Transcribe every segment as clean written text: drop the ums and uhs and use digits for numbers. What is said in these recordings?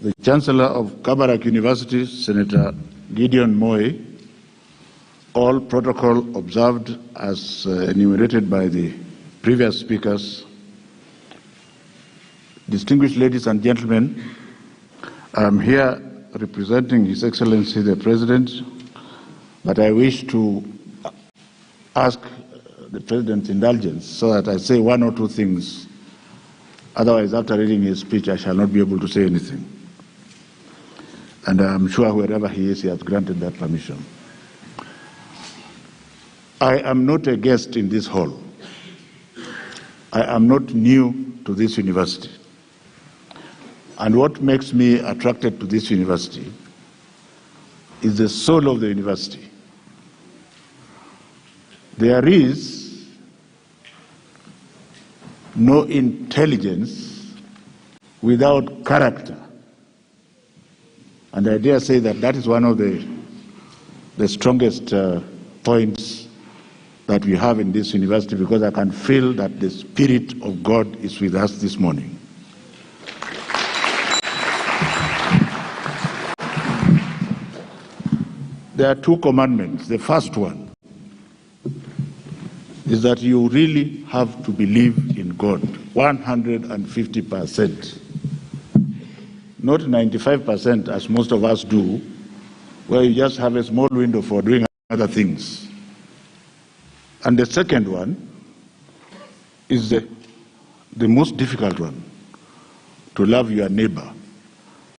the Chancellor of Kabarak University, Senator Gideon Moi, all protocol observed as enumerated by the previous speakers. Distinguished ladies and gentlemen, I'm here representing His Excellency the President, but I wish to ask the President's indulgence so that I say one or two things. Otherwise, after reading his speech, I shall not be able to say anything. And I'm sure wherever he is, he has granted that permission. I am not a guest in this hall. I am not new to this university. And what makes me attracted to this university is the soul of the university. There is no intelligence without character. And I dare say that that is one of the strongest points that we have in this university, because I can feel that the Spirit of God is with us this morning. There are two commandments. The first one is that you really have to believe in God 150%. Not 95% as most of us do, where you just have a small window for doing other things. And the second one is the most difficult one, to love your neighbor,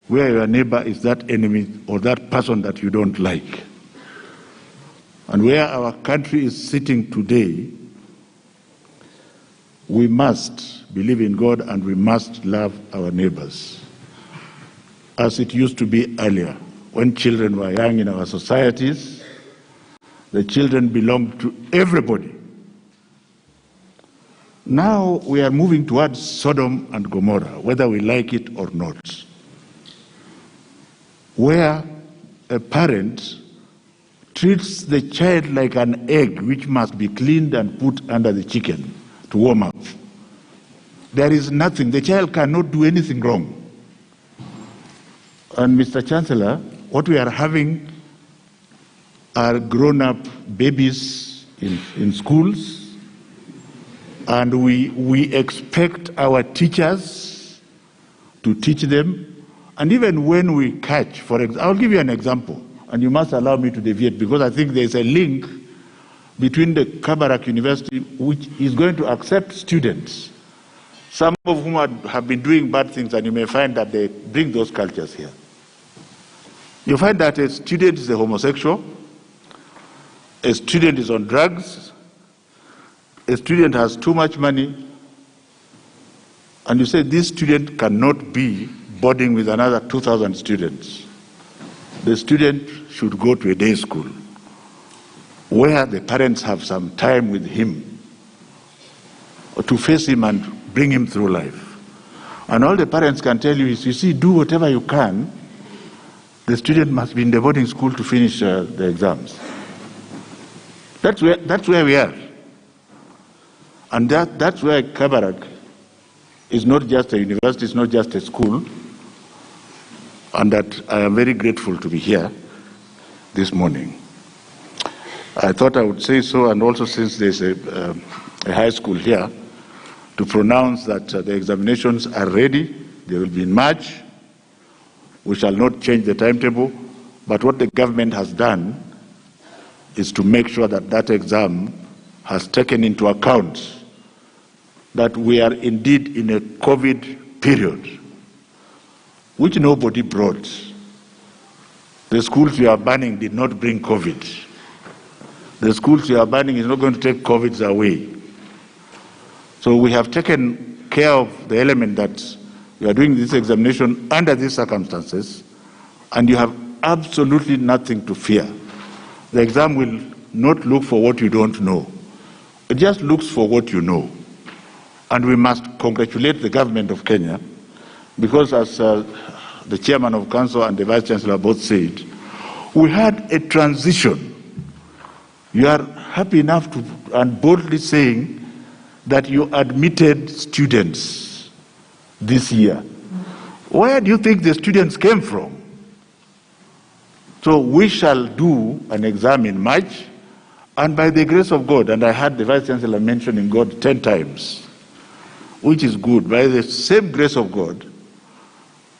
where your neighbor is that enemy or that person that you don't like. And where our country is sitting today, we must believe in God and we must love our neighbors, as it used to be earlier. When children were young in our societies, the children belonged to everybody. Now we are moving towards Sodom and Gomorrah, whether we like it or not, where a parent treats the child like an egg which must be cleaned and put under the chicken to warm up. There is nothing, the child cannot do anything wrong. And Mr. Chancellor, what we are having are grown-up babies in schools, and we expect our teachers to teach them. And even when we catch, for example, I'll give you an example, and you must allow me to deviate, because I think there's a link between the Kabarak University, which is going to accept students, some of whom have been doing bad things, and you may find that they bring those cultures here. You find that a student is a homosexual, a student is on drugs, a student has too much money, and you say this student cannot be boarding with another 2,000 students. The student should go to a day school where the parents have some time with him to face him and bring him through life. And all the parents can tell you is, you see, do whatever you can. The student must be in the boarding school to finish the exams. That's where we are. And that's where Kabarak is not just a university, it's not just a school, and that I am very grateful to be here this morning. I thought I would say so, and also since there's a high school here, to pronounce that the examinations are ready. They will be in March. We shall not change the timetable, but what the government has done is to make sure that that exam has taken into account that we are indeed in a COVID period, which nobody brought. The schools we are banning did not bring COVID. The schools we are banning is not going to take COVID away. So we have taken care of the element that we are doing this examination under these circumstances, and you have absolutely nothing to fear. The exam will not look for what you don't know. It just looks for what you know. And we must congratulate the government of Kenya, because as the chairman of council and the vice chancellor both said, we had a transition. You are happy enough to and boldly saying that you admitted students this year. Where do you think the students came from? So we shall do an exam in March, and by the grace of God, and I heard the Vice Chancellor mentioning God 10 times, which is good, by the same grace of God,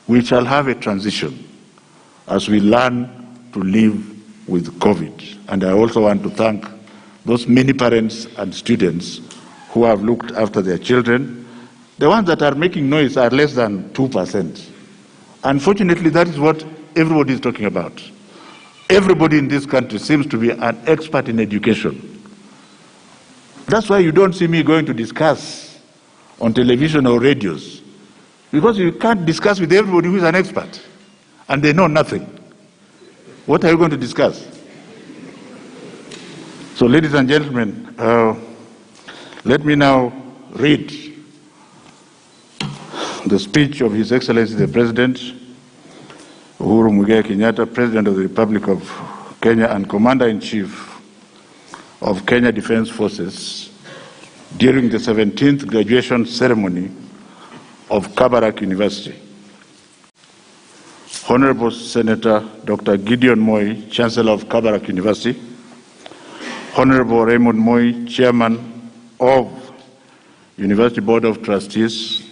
we shall have a transition as we learn to live with COVID. And I also want to thank those many parents and students who have looked after their children. The ones that are making noise are less than 2%. Unfortunately, that is what everybody is talking about. Everybody in this country seems to be an expert in education. That's why you don't see me going to discuss on television or radios, because you can't discuss with everybody who is an expert, and they know nothing. What are you going to discuss? So, ladies and gentlemen, let me now read the speech of His Excellency the President, Uhuru Muigai Kenyatta, President of the Republic of Kenya and Commander-in-Chief of Kenya Defence Forces during the 17th graduation ceremony of Kabarak University. Honorable Senator Dr. Gideon Moi, Chancellor of Kabarak University, Honorable Raymond Moi, Chairman of University Board of Trustees,